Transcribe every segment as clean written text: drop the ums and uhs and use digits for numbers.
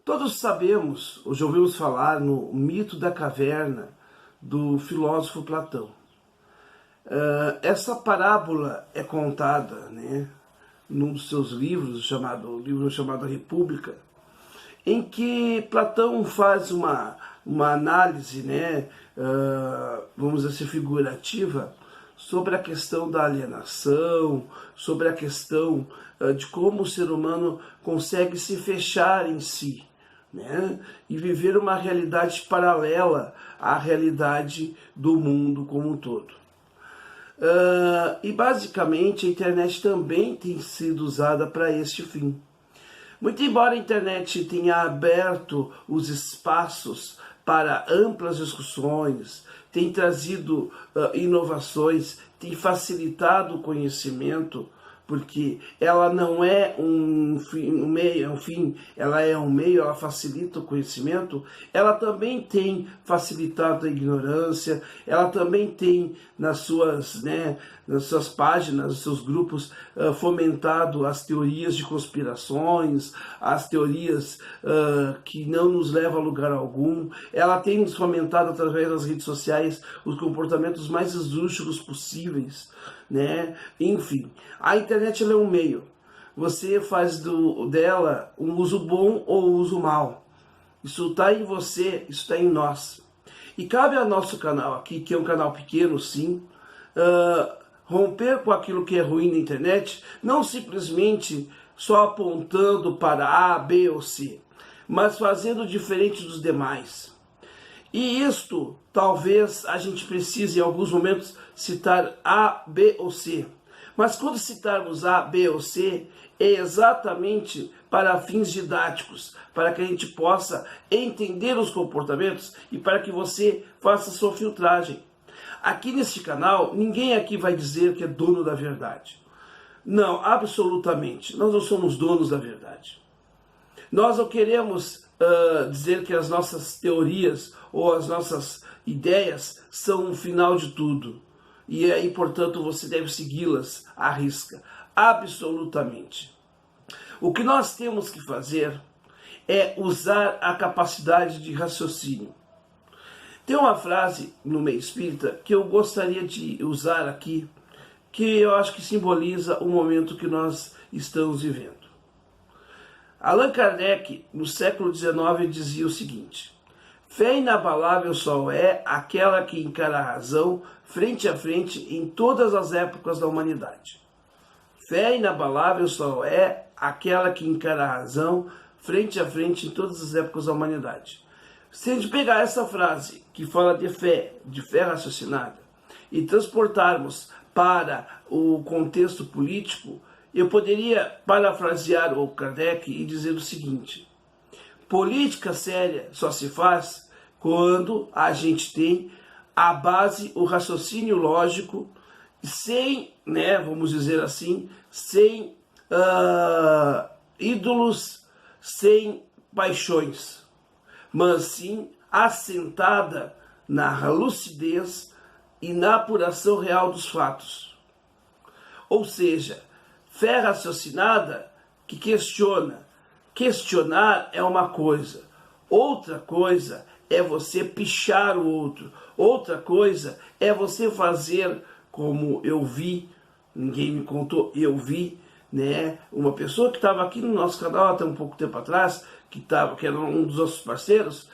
Todos sabemos, ou já ouvimos falar no mito da caverna do filósofo Platão. Essa parábola é contada, né, num dos seus livros, livro chamado República, em que Platão faz uma análise, né, vamos dizer assim, figurativa, sobre a questão da alienação, sobre a questão de como o ser humano consegue se fechar em si, né, e viver uma realidade paralela à realidade do mundo como um todo. E basicamente a internet também tem sido usada para este fim. Muito embora a internet tenha aberto os espaços para amplas discussões, tem trazido inovações, tem facilitado o conhecimento, porque ela não é um fim, ela é um meio, ela facilita o conhecimento, ela também tem facilitado a ignorância, ela também tem nas suas páginas, nos seus grupos, fomentado as teorias de conspirações, as teorias que não nos levam a lugar algum. Ela tem nos fomentado através das redes sociais os comportamentos mais esdrúxulos possíveis, né? Enfim, a internet ela é um meio. Você faz dela um uso bom ou um uso mal. Isso está em você, isso está em nós. E cabe ao nosso canal aqui, que é um canal pequeno, sim, romper com aquilo que é ruim na internet, não simplesmente só apontando para A, B ou C, mas fazendo diferente dos demais. E isto, talvez a gente precise em alguns momentos citar A, B ou C. Mas quando citarmos A, B ou C, é exatamente para fins didáticos, para que a gente possa entender os comportamentos e para que você faça a sua filtragem. Aqui neste canal, ninguém aqui vai dizer que é dono da verdade. Não, absolutamente. Nós não somos donos da verdade. Nós não queremos dizer que as nossas teorias ou as nossas ideias são o final de tudo. E aí, portanto, você deve segui-las à risca. Absolutamente. O que nós temos que fazer é usar a capacidade de raciocínio. Tem uma frase no meio espírita que eu gostaria de usar aqui, que eu acho que simboliza o momento que nós estamos vivendo. Allan Kardec, no século XIX, dizia o seguinte: fé inabalável só é aquela que encara a razão frente a frente em todas as épocas da humanidade. Fé inabalável só é aquela que encara a razão frente a frente em todas as épocas da humanidade. Se a gente pegar essa frase que fala de fé raciocinada, e transportarmos para o contexto político, eu poderia parafrasear o Kardec e dizer o seguinte: política séria só se faz quando a gente tem a base, o raciocínio lógico, sem, vamos dizer assim, sem ídolos, sem paixões, mas sim assentada na lucidez e na apuração real dos fatos. Ou seja, fé raciocinada que questiona. Questionar é uma coisa. Outra coisa é você pichar o outro. Outra coisa é você fazer como eu vi, ninguém me contou, eu vi, uma pessoa que estava aqui no nosso canal até um pouco tempo atrás, que era um dos nossos parceiros,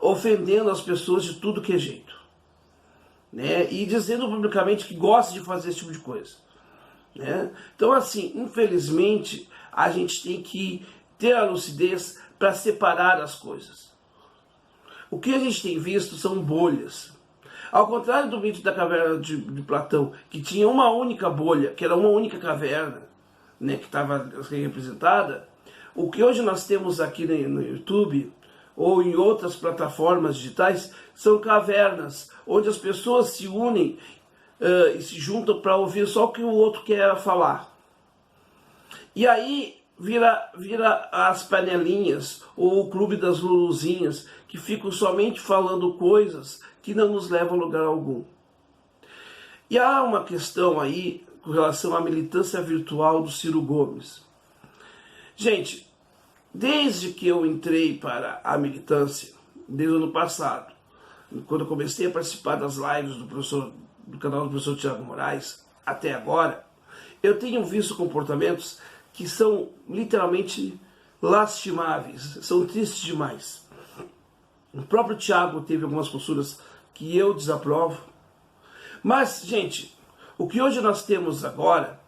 ofendendo as pessoas de tudo que é jeito. E dizendo publicamente que gosta de fazer esse tipo de coisa. Então, assim, infelizmente, a gente tem que ter a lucidez para separar as coisas. O que a gente tem visto são bolhas. Ao contrário do mito da caverna de Platão, que tinha uma única bolha, que era uma única caverna, que estava representada, o que hoje nós temos aqui no YouTube ou em outras plataformas digitais são cavernas, onde as pessoas se unem e se juntam para ouvir só o que o outro quer falar. E aí vira as panelinhas ou o clube das luluzinhas, que ficam somente falando coisas que não nos levam a lugar algum. E há uma questão aí com relação à militância virtual do Ciro Gomes. Gente, desde que eu entrei para a militância, desde o ano passado, quando eu comecei a participar das lives do canal do professor Tiago Moraes, até agora, eu tenho visto comportamentos que são literalmente lastimáveis, são tristes demais. O próprio Tiago teve algumas posturas que eu desaprovo. Mas, gente, o que hoje nós temos agora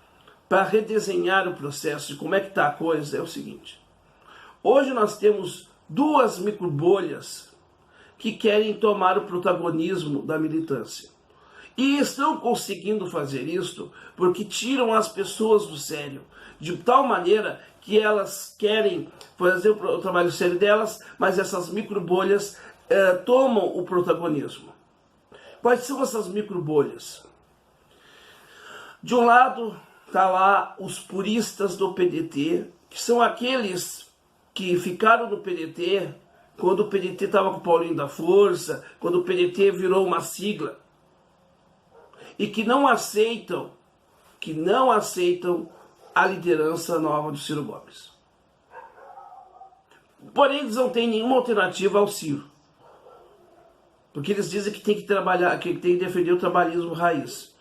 para redesenhar o processo de como é que está a coisa é o seguinte. Hoje nós temos duas microbolhas que querem tomar o protagonismo da militância. E estão conseguindo fazer isso porque tiram as pessoas do sério, de tal maneira que elas querem fazer o trabalho sério delas, mas essas microbolhas tomam o protagonismo. Quais são essas microbolhas? De um lado, está lá os puristas do PDT, que são aqueles que ficaram no PDT quando o PDT estava com o Paulinho da Força, quando o PDT virou uma sigla, e que não aceitam a liderança nova do Ciro Gomes. Porém, eles não têm nenhuma alternativa ao Ciro, porque eles dizem que tem que trabalhar, que tem que defender o trabalhismo raiz.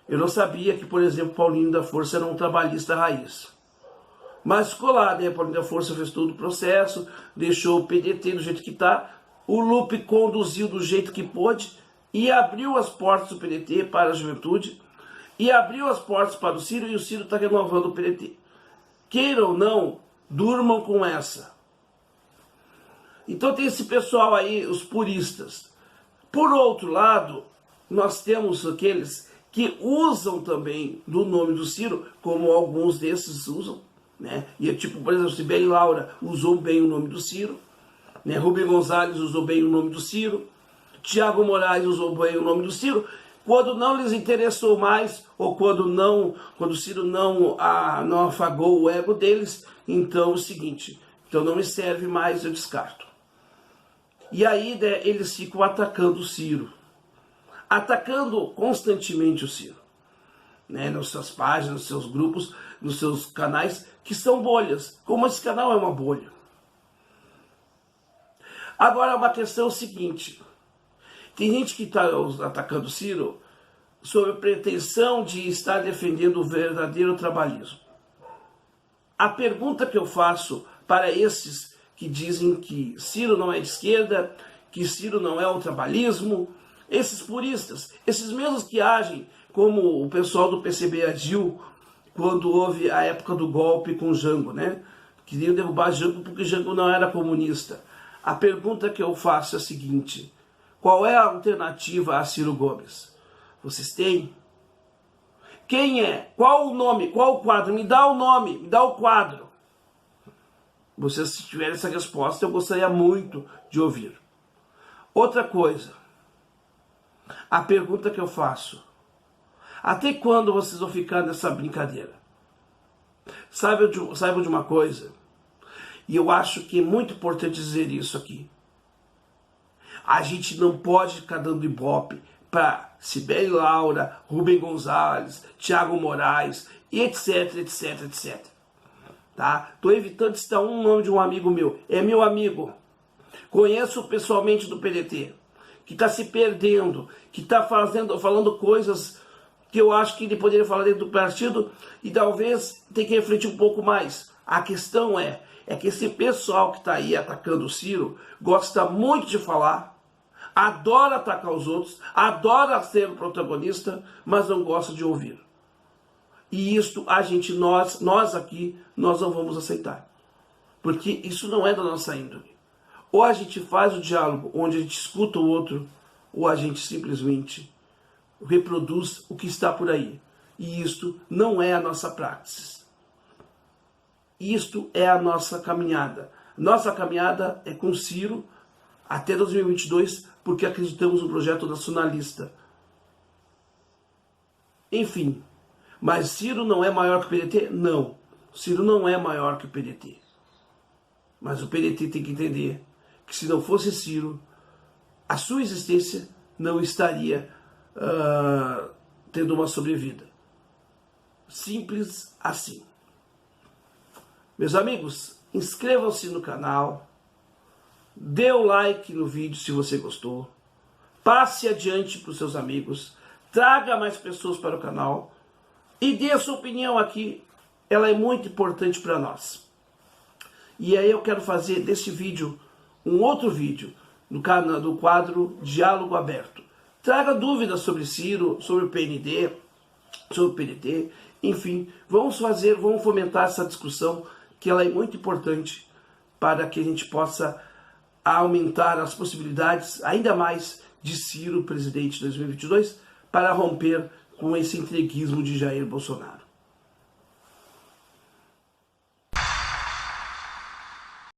Eu não sabia que, por exemplo, Paulinho da Força era um trabalhista raiz. Mas ficou lá, né? Paulinho da Força fez todo o processo, deixou o PDT do jeito que está, o Lupe conduziu do jeito que pôde e abriu as portas do PDT para a juventude, e abriu as portas para o Ciro, e o Ciro está renovando o PDT. Queiram ou não, durmam com essa. Então tem esse pessoal aí, os puristas. Por outro lado, nós temos aqueles que usam também do nome do Ciro, como alguns desses usam, né? E tipo, por exemplo, Sibeli Laura usou bem o nome do Ciro, né? Rubem Gonzalez usou bem o nome do Ciro, Tiago Moraes usou bem o nome do Ciro. Quando não lhes interessou mais, ou quando o Ciro não afagou o ego deles, então é o seguinte, então não me serve mais, eu descarto. E aí, né, eles ficam atacando o Ciro, atacando constantemente o Ciro, né, nas suas páginas, nos seus grupos, nos seus canais, que são bolhas, como esse canal é uma bolha. Agora, uma questão é o seguinte, tem gente que está atacando o Ciro sob a pretensão de estar defendendo o verdadeiro trabalhismo. A pergunta que eu faço para esses que dizem que Ciro não é de esquerda, que Ciro não é o trabalhismo, esses puristas, esses mesmos que agem como o pessoal do PCB agiu quando houve a época do golpe com Jango, né? Queriam derrubar Jango porque Jango não era comunista. A pergunta que eu faço é a seguinte: qual é a alternativa a Ciro Gomes? Vocês têm? Quem é? Qual o nome? Qual o quadro? Me dá o nome, me dá o quadro. Vocês, se tiverem essa resposta, eu gostaria muito de ouvir. Outra coisa, a pergunta que eu faço: até quando vocês vão ficar nessa brincadeira? Saibam de uma coisa, e eu acho que é muito importante dizer isso aqui. A gente não pode ficar dando ibope para Sibeli Laura, Rubem Gonzalez, Tiago Moraes, etc, etc, etc. Tá? Tô evitando citar um nome de um amigo meu. É meu amigo. Conheço pessoalmente do PDT. Que está se perdendo. Que está falando coisas que eu acho que ele poderia falar dentro do partido e talvez tem que refletir um pouco mais. A questão é que esse pessoal que está aí atacando o Ciro gosta muito de falar, adora atacar os outros, adora ser o protagonista, mas não gosta de ouvir. E isto nós aqui, nós não vamos aceitar. Porque isso não é da nossa índole. Ou a gente faz o diálogo onde a gente escuta o outro, ou a gente simplesmente reproduz o que está por aí. E isto não é a nossa praxis. Isto é a nossa caminhada. Nossa caminhada é com Ciro até 2022, porque acreditamos no projeto nacionalista. Enfim, mas Ciro não é maior que o PDT? Não, Ciro não é maior que o PDT. Mas o PDT tem que entender que se não fosse Ciro, a sua existência não estaria tendo uma sobrevida. Simples assim. Meus amigos, inscrevam-se no canal, dê o like no vídeo se você gostou, passe adiante para os seus amigos, traga mais pessoas para o canal e dê a sua opinião aqui, ela é muito importante para nós. E aí eu quero fazer desse vídeo um outro vídeo no canal do quadro Diálogo Aberto. Traga dúvidas sobre Ciro, sobre o PND, sobre o PDT, enfim, vamos fomentar essa discussão, que ela é muito importante para que a gente possa aumentar as possibilidades ainda mais de Ciro, presidente de 2022, para romper com esse entreguismo de Jair Bolsonaro.